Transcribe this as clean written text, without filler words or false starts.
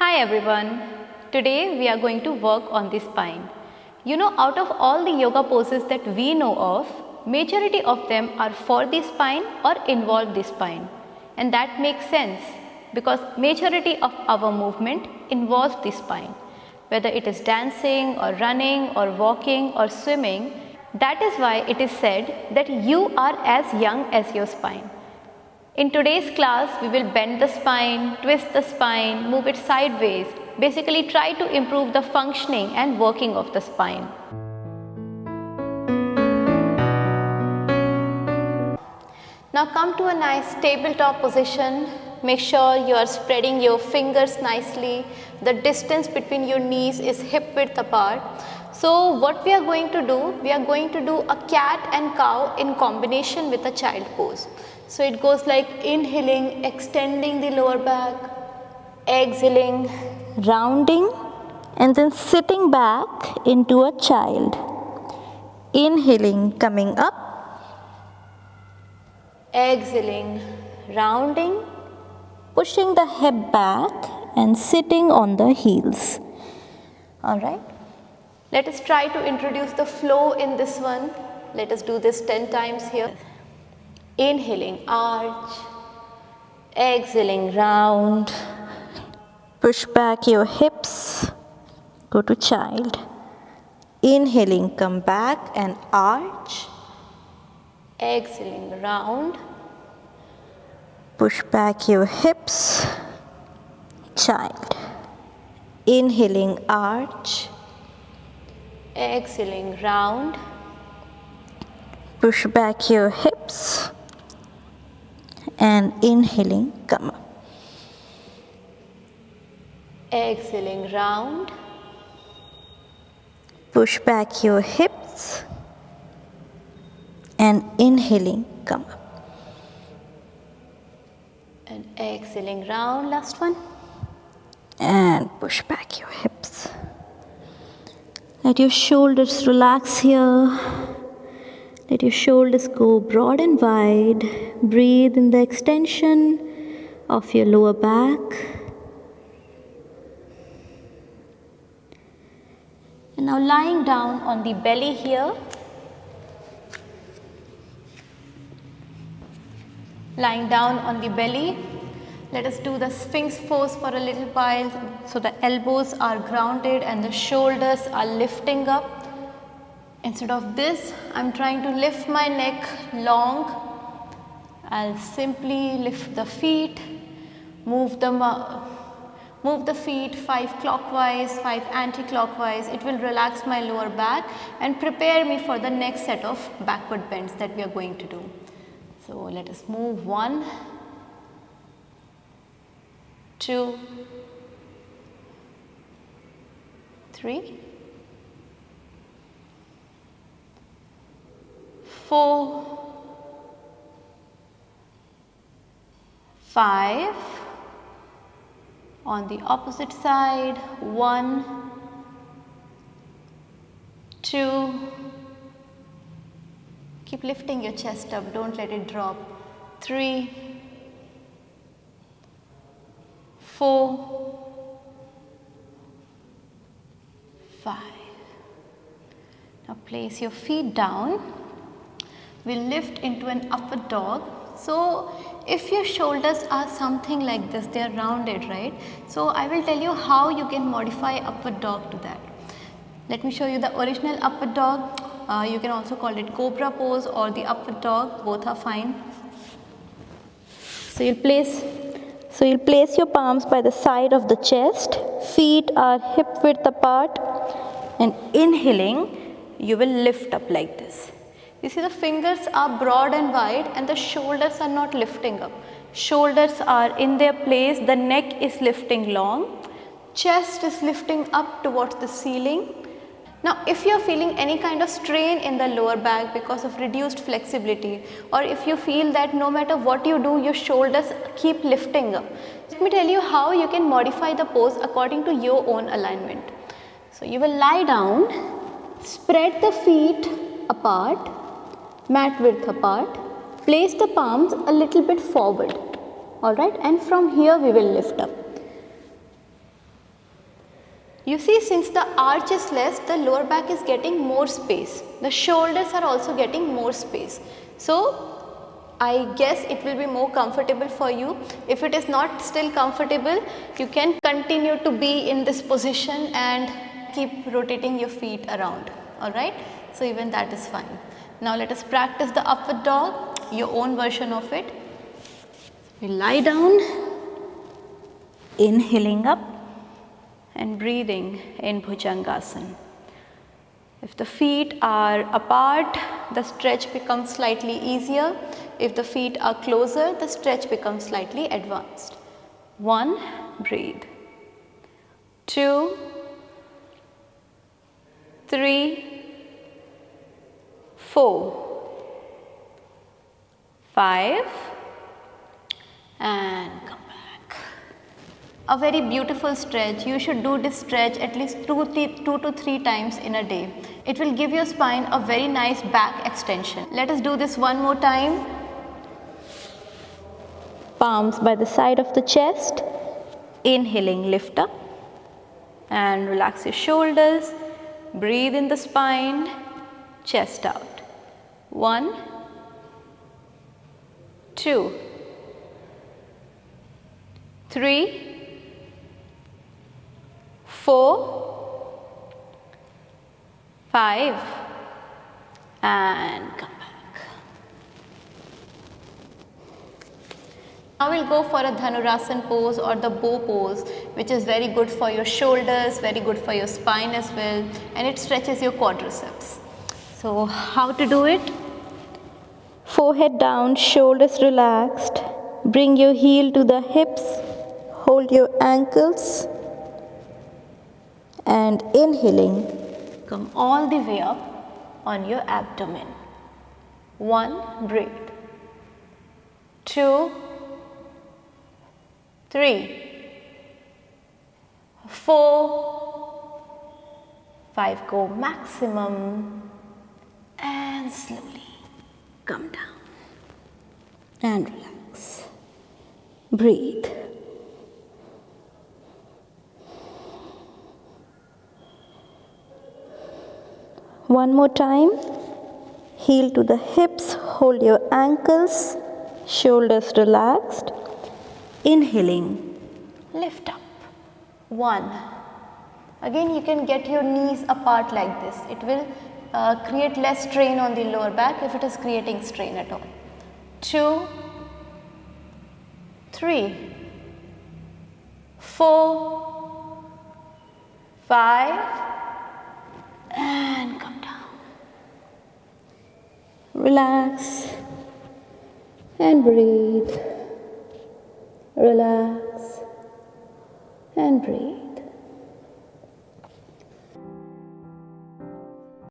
Hi everyone. Today we are going to work on the spine. Out of all the yoga poses that we know of, majority of them are for the spine or involve the spine. And that makes sense because majority of our movement involves the spine. Whether it is dancing or running or walking or swimming, that is why it is said that you are as young as your spine. In today's class, we will bend the spine, twist the spine, move it sideways, basically try to improve the functioning and working of the spine. Now come to a nice tabletop position. Make sure you are spreading your fingers nicely. The distance between your knees is hip width apart. So what we are going to do, we are going to do a cat and cow in combination with a child pose. So it goes like inhaling, extending the lower back, exhaling, rounding, and then sitting back into a child. Inhaling, coming up, exhaling, rounding, pushing the hip back and sitting on the heels. Alright, let us try to introduce the flow in this one. Let us do this 10 times here. Inhaling, arch, exhaling, round, push back your hips, go to child. Inhaling, come back and arch, exhaling, round, push back your hips, child. Inhaling, arch, exhaling, round, push back your hips, and inhaling, come up. Exhaling, round, push back your hips, and inhaling, come up. And exhaling, round, last one. And push back your hips. Let your shoulders relax here. Let your shoulders go broad and wide. Breathe in the extension of your lower back. And now lying down on the belly here. Lying down on the belly. Let us do the Sphinx pose for a little while. So the elbows are grounded and the shoulders are lifting up. Instead of this, I'm trying to lift my neck long. I'll simply lift the feet, move the feet 5 clockwise, 5 anti-clockwise. It will relax my lower back and prepare me for the next set of backward bends that we are going to do. So let us move 1, 2, 3, 4, 5, on the opposite side, 1, 2, keep lifting your chest up, don't let it drop, 3, 4, 5. Now place your feet down. We'll lift into an upward dog. So if your shoulders are something like this, they are rounded, right? So I will tell you how you can modify upward dog to that. Let me show you the original upward dog. You can also call it cobra pose or the upward dog, both are fine. So you'll place your palms by the side of the chest, feet are hip width apart, and inhaling, you will lift up like this. You see the fingers are broad and wide and the shoulders are not lifting up. Shoulders are in their place, the neck is lifting long, chest is lifting up towards the ceiling. Now if you are feeling any kind of strain in the lower back because of reduced flexibility, or if you feel that no matter what you do your shoulders keep lifting up, let me tell you how you can modify the pose according to your own alignment. So you will lie down, spread the feet apart, mat width apart, place the palms a little bit forward, alright, and from here we will lift up. You see, since the arch is less, the lower back is getting more space. The shoulders are also getting more space. So I guess it will be more comfortable for you. If it is not still comfortable, you can continue to be in this position and keep rotating your feet around. Alright, so even that is fine. Now let us practice the upward dog, your own version of it. We lie down, inhaling up and breathing in Bhujangasana. If the feet are apart, the stretch becomes slightly easier. If the feet are closer, the stretch becomes slightly advanced. 1, breathe. 2, 3, 4, 5, and come back. A very beautiful stretch. You should do this stretch at least 2 to 3 times in a day. It will give your spine a very nice back extension. Let us do this one more time. Palms by the side of the chest. Inhaling, lift up and relax your shoulders. Breathe in the spine, chest out. 1, 2, 3, 4, 5, and come back. Now we'll go for a Dhanurasana pose or the bow pose, which is very good for your shoulders, very good for your spine as well, and it stretches your quadriceps. So how to do it? Forehead down, shoulders relaxed. Bring your heel to the hips, hold your ankles, and inhaling, come all the way up on your abdomen. 1, breathe. 2, 3, 4, 5, go maximum, and slowly come down and relax. Breathe. One more time. Heel to the hips, hold your ankles, shoulders relaxed. Inhaling, lift up. 1. Again, you can get your knees apart like this. It will create less strain on the lower back if it is creating strain at all. 2, 3, 4, 5, and come down. Relax and breathe. Relax and breathe.